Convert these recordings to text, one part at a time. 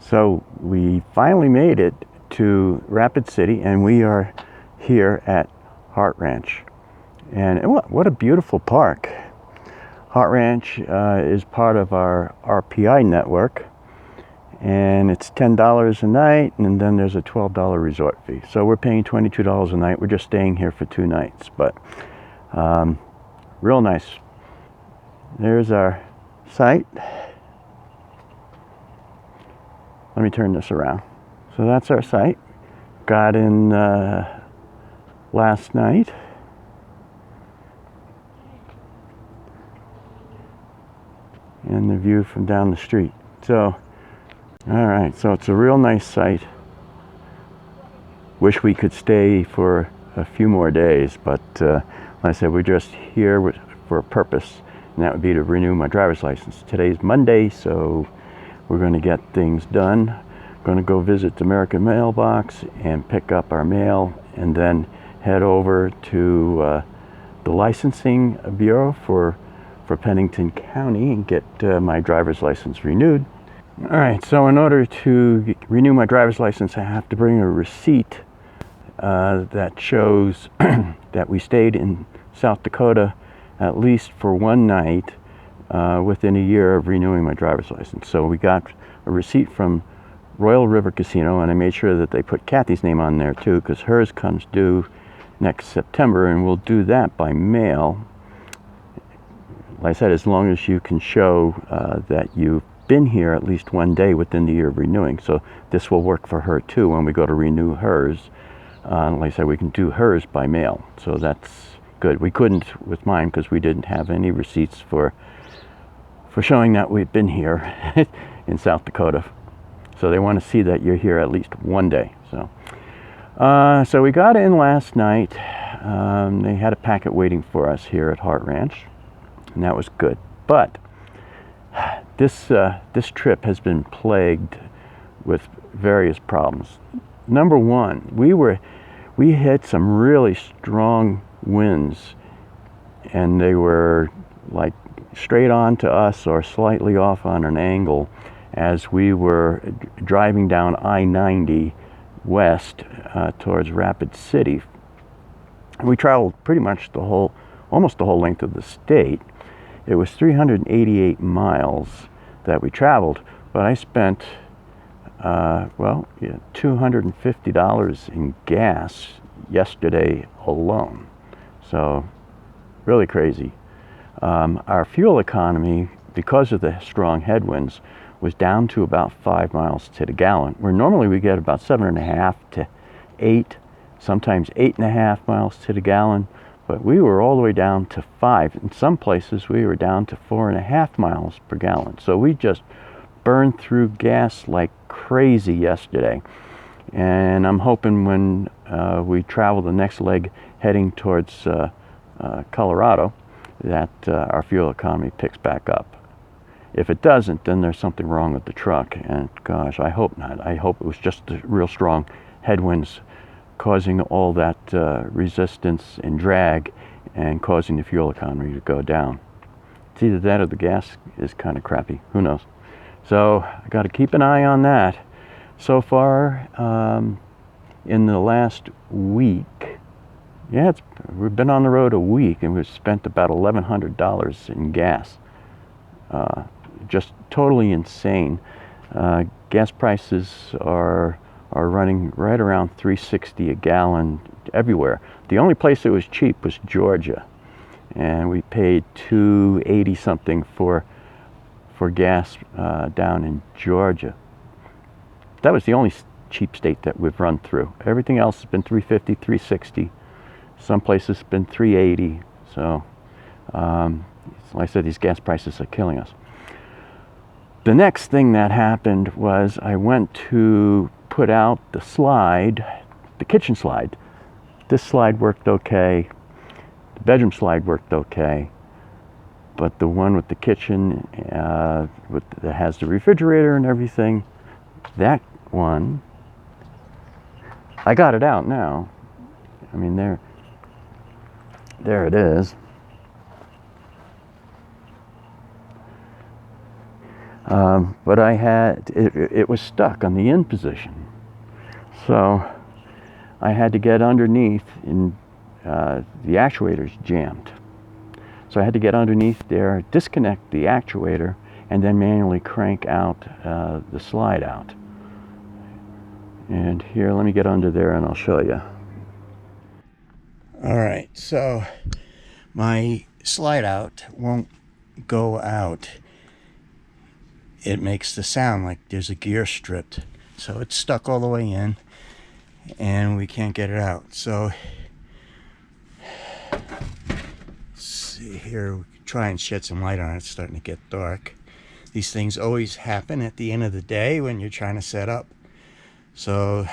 So we finally made it to Rapid City, and we are here at Heart Ranch. And what a beautiful park. Heart Ranch is part of our RPI network, and it's $10 a night, and then there's a $12 resort fee. So we're paying $22 a night. We're just staying here for 2 nights, but real nice. There's our site. Let me turn this around. So that's our site. Got in last night. And the view from down the street. So, all right, so it's a real nice site. Wish we could stay for a few more days, but like I said, we're just here for a purpose, and that would be to renew my driver's license. Today's Monday, so we're going to get things done. Going to go visit the American mailbox and pick up our mail, and then head over to the licensing bureau for Pennington County and get my driver's license renewed. All right, so in order to renew my driver's license, I have to bring a receipt that shows that we stayed in South Dakota at least for 1 night within a year of renewing my driver's license. So we got a receipt from Royal River Casino, and I made sure that they put Kathy's name on there too, because hers comes due next September, and we'll do that by mail. Like I said, as long as you can show that you've been here at least 1 day within the year of renewing. So this will work for her too when we go to renew hers. Like I said, we can do hers by mail, so that's good. We couldn't with mine because we didn't have any receipts for showing that we've been here in South Dakota. So they want to see that you're here at least 1 day. So we got in last night. They had a packet waiting for us here at Heart Ranch, and that was good. But this trip has been plagued with various problems. Number one, we hit some really strong winds, and they were like straight on to us or slightly off on an angle as we were driving down I-90 west towards Rapid City. We traveled pretty much almost the whole length of the state. It was 388 miles that we traveled, but I spent $250 in gas yesterday alone. So really crazy. Our fuel economy, because of the strong headwinds, was down to about 5 miles to the gallon, where normally we get about 7.5 to 8, sometimes 8.5 miles to the gallon, but we were all the way down to 5. In some places we were down to 4.5 miles per gallon. So we just burned through gas like crazy yesterday. And I'm hoping when we travel the next leg heading towards Colorado that our fuel economy picks back up. If it doesn't, then there's something wrong with the truck, and gosh, I hope not. I hope it was just the real strong headwinds causing all that resistance and drag and causing the fuel economy to go down. It's either that or the gas is kind of crappy. Who knows? So I got to keep an eye on that. So far, in the last week, we've been on the road a week, and we've spent about $1,100 in gas. Just totally insane. Gas prices are running right around $3.60 a gallon everywhere. The only place that was cheap was Georgia, and we paid $2.80 something for gas down in Georgia. That was the only cheap state that we've run through. Everything else has been $3.50, $3.60. Some places have been $3.80. So, like I said, these gas prices are killing us. The next thing that happened was I went to put out the slide, the kitchen slide. This slide worked okay. The bedroom slide worked okay. But the one with the kitchen, that has the refrigerator and everything, that one, I got it out now. I mean, there it is. But I had, it was stuck on the in position. So I had to get underneath, and the actuator's jammed. So I had to get underneath there, disconnect the actuator, and then manually crank out the slide out. And here, let me get under there and I'll show you. All right, so my slide out won't go out. It makes the sound like there's a gear stripped. So it's stuck all the way in and we can't get it out. So let's see here, we can try and shed some light on it. It's starting to get dark. These things always happen at the end of the day when you're trying to set up. So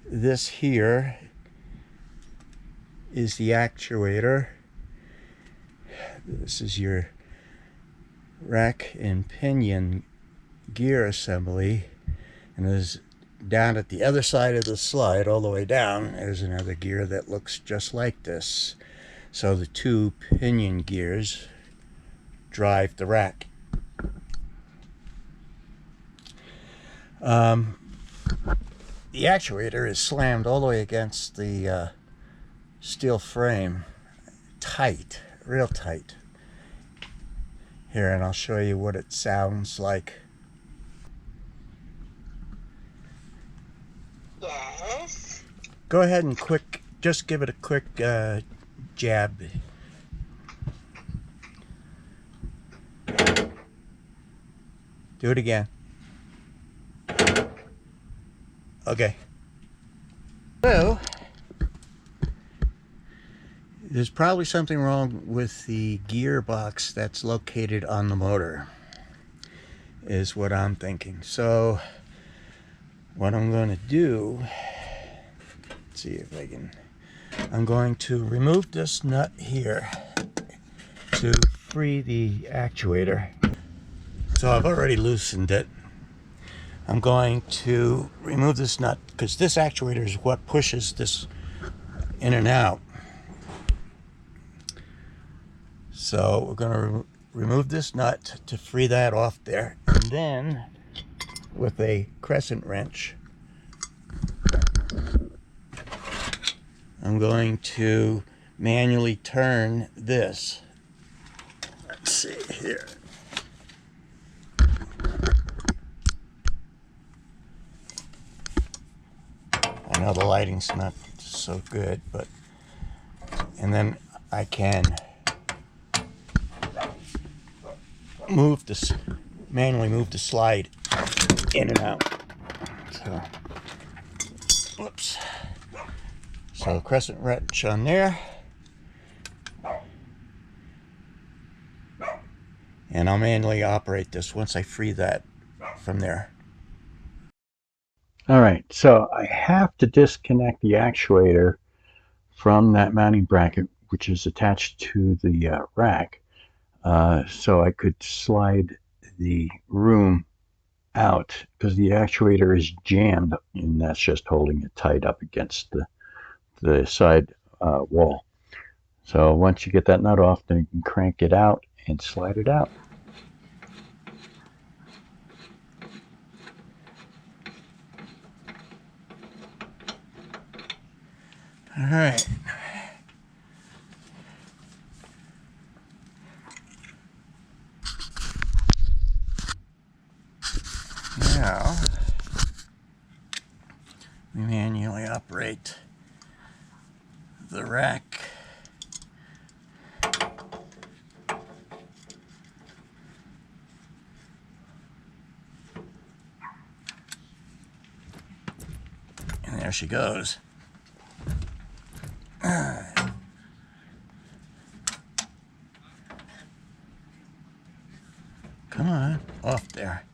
this here is the actuator. This is your rack and pinion gear assembly, and there's down at the other side of the slide all the way down, there's another gear that looks just like this. So the two pinion gears drive the rack. The actuator is slammed all the way against the steel frame, tight, real tight. Here, and I'll show you what it sounds like. Yes. Go ahead and just give it a quick jab. Do it again. Okay. So, there's probably something wrong with the gearbox that's located on the motor, is what I'm thinking. So, what I'm going to do, let's see if I can, I'm going to remove this nut here to free the actuator. So I've already loosened it. I'm going to remove this nut because this actuator is what pushes this in and out. So we're going to remove this nut to free that off there, and then with a crescent wrench I'm going to manually turn this. Let's see here. I know the lighting's not so good, but, and then I can move this, manually move the slide in and out. So, whoops. So crescent wrench on there. And I'll manually operate this once I free that from there. All right, so I have to disconnect the actuator from that mounting bracket, which is attached to the rack, so I could slide the room out, because the actuator is jammed and that's just holding it tight up against the side wall. So once you get that nut off, then you can crank it out and slide it out. All right. Now, we manually operate the rack. And there she goes. Come on, off there.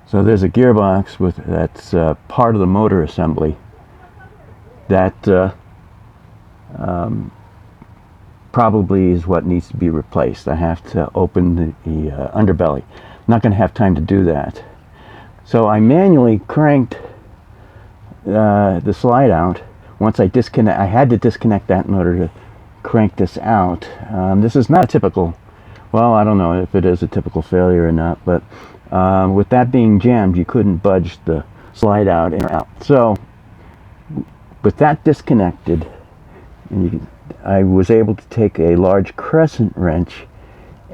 So there's a gearbox that's part of the motor assembly that probably is what needs to be replaced. I have to open the underbelly. I'm not going to have time to do that. So I manually cranked the slide out. Once I had to disconnect that in order to crank this out. This is not a typical, well, I don't know if it is a typical failure or not, but with that being jammed, you couldn't budge the slide out in or out. So with that disconnected, I was able to take a large crescent wrench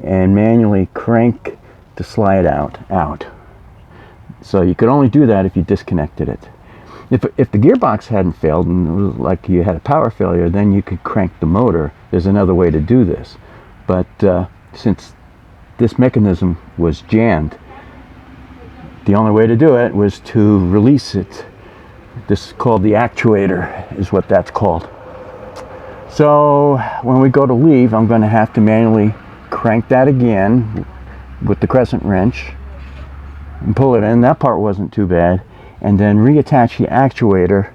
and manually crank the slide out. So you could only do that if you disconnected it. If the gearbox hadn't failed and it was like you had a power failure, then you could crank the motor. There's another way to do this. But since this mechanism was jammed, the only way to do it was to release it. This is called the actuator, is what that's called. So when we go to leave, I'm going to have to manually crank that again with the crescent wrench and pull it in. That part wasn't too bad. And then reattach the actuator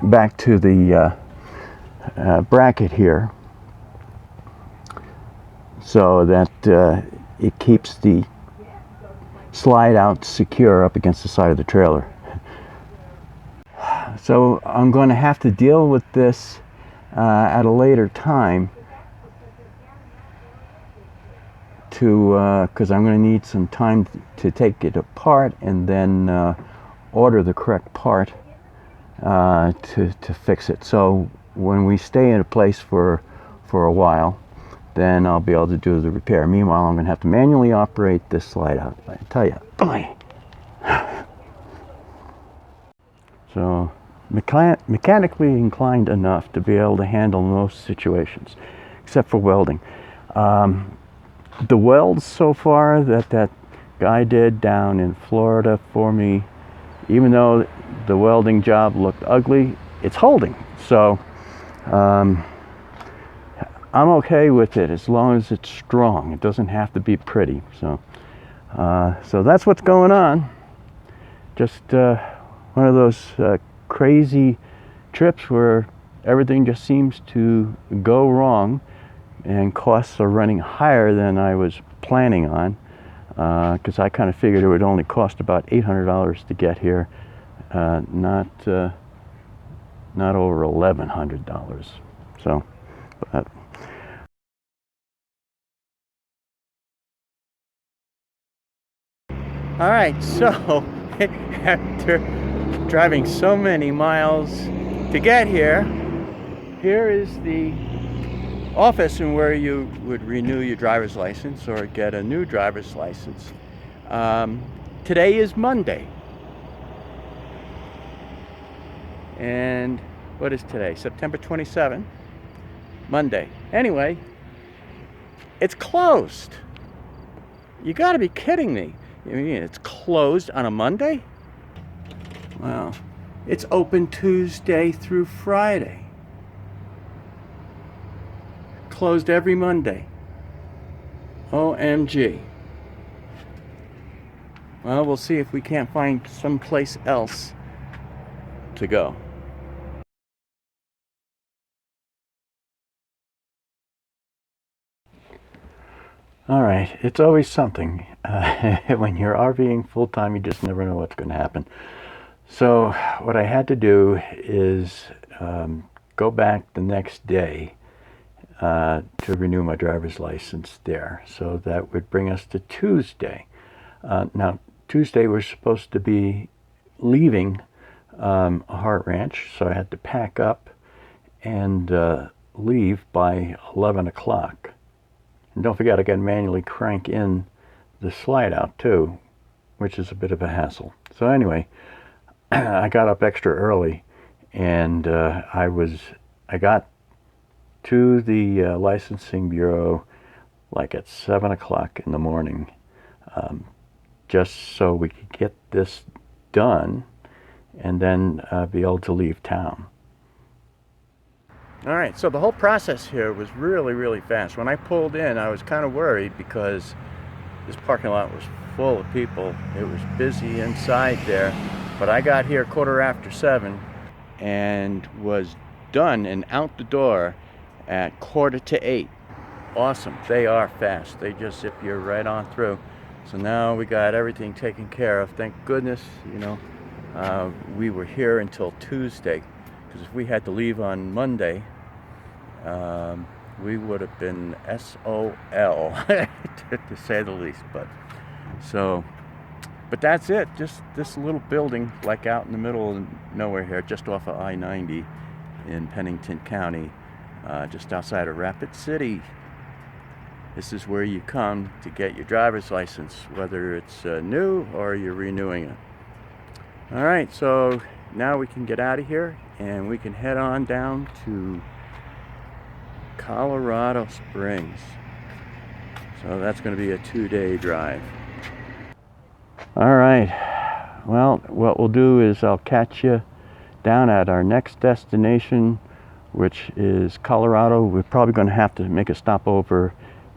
back to the bracket here so that it keeps the slide out secure up against the side of the trailer. So I'm going to have to deal with this at a later time because I'm going to need some time to take it apart and then order the correct part to fix it. So when we stay in a place for a while, then I'll be able to do the repair. Meanwhile, I'm going to have to manually operate this slide out. I tell you, boy. So mechanically inclined enough to be able to handle most situations, except for welding. The welds so far that guy did down in Florida for me, even though the welding job looked ugly, it's holding. So I'm okay with it as long as it's strong. It doesn't have to be pretty. So that's what's going on. Just one of those crazy trips where everything just seems to go wrong and costs are running higher than I was planning on, because I kind of figured it would only cost about $800 to get here, not over $1,100. So, but all right, so after driving so many miles to get here, here is the office and where you would renew your driver's license or get a new driver's license. Today is Monday. And what is today? September 27th. Monday. Anyway, it's closed. You gotta be kidding me. I mean, it's closed on a Monday? Well, it's open Tuesday through Friday. Closed every Monday. OMG. Well, we'll see if we can't find someplace else to go. All right, it's always something. When you're RVing full-time, you just never know what's going to happen. So what I had to do is go back the next day to renew my driver's license there. So that would bring us to Tuesday. Now, Tuesday we're supposed to be leaving a Heart Ranch, so I had to pack up and leave by 11 o'clock. And don't forget, I got to manually crank in the slide out too, which is a bit of a hassle. So anyway, I got up extra early, and I got to the licensing bureau like at 7 o'clock in the morning, just so we could get this done and then be able to leave town. All right, so the whole process here was really, really fast. When I pulled in, I was kind of worried because this parking lot was full of people. It was busy inside there, but I got here 7:15 and was done and out the door at 7:45. Awesome. They are fast. They just zip you right on through. So now we got everything taken care of. Thank goodness, you know, we were here until Tuesday, because if we had to leave on Monday, we would have been SOL, to say the least. But that's it. Just this little building, like out in the middle of nowhere here, just off of I-90 in Pennington County, just outside of Rapid City. This is where you come to get your driver's license, whether it's new or you're renewing it. All right, so now we can get out of here and we can head on down to Colorado Springs. So that's going to be a 2-day drive. All right, well, what we'll do is I'll catch you down at our next destination, which is Colorado. We're probably going to have to make a stopover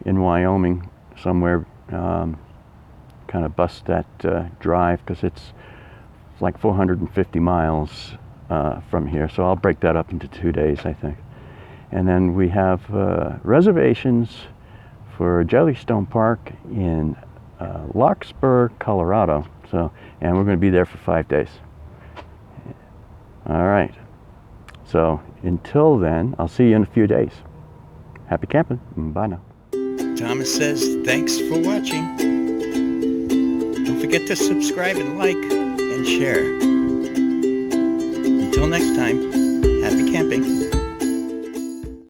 in Wyoming somewhere, kind of bust that drive, because it's like 450 miles from here. So I'll break that up into 2 days, I think. And then we have reservations for Jellystone Park in Larkspur, Colorado. So, and we're going to be there for 5 days. All right. So until then, I'll see you in a few days. Happy camping. Bye now. Thomas says thanks for watching. Don't forget to subscribe and like and share. Until next time, happy camping.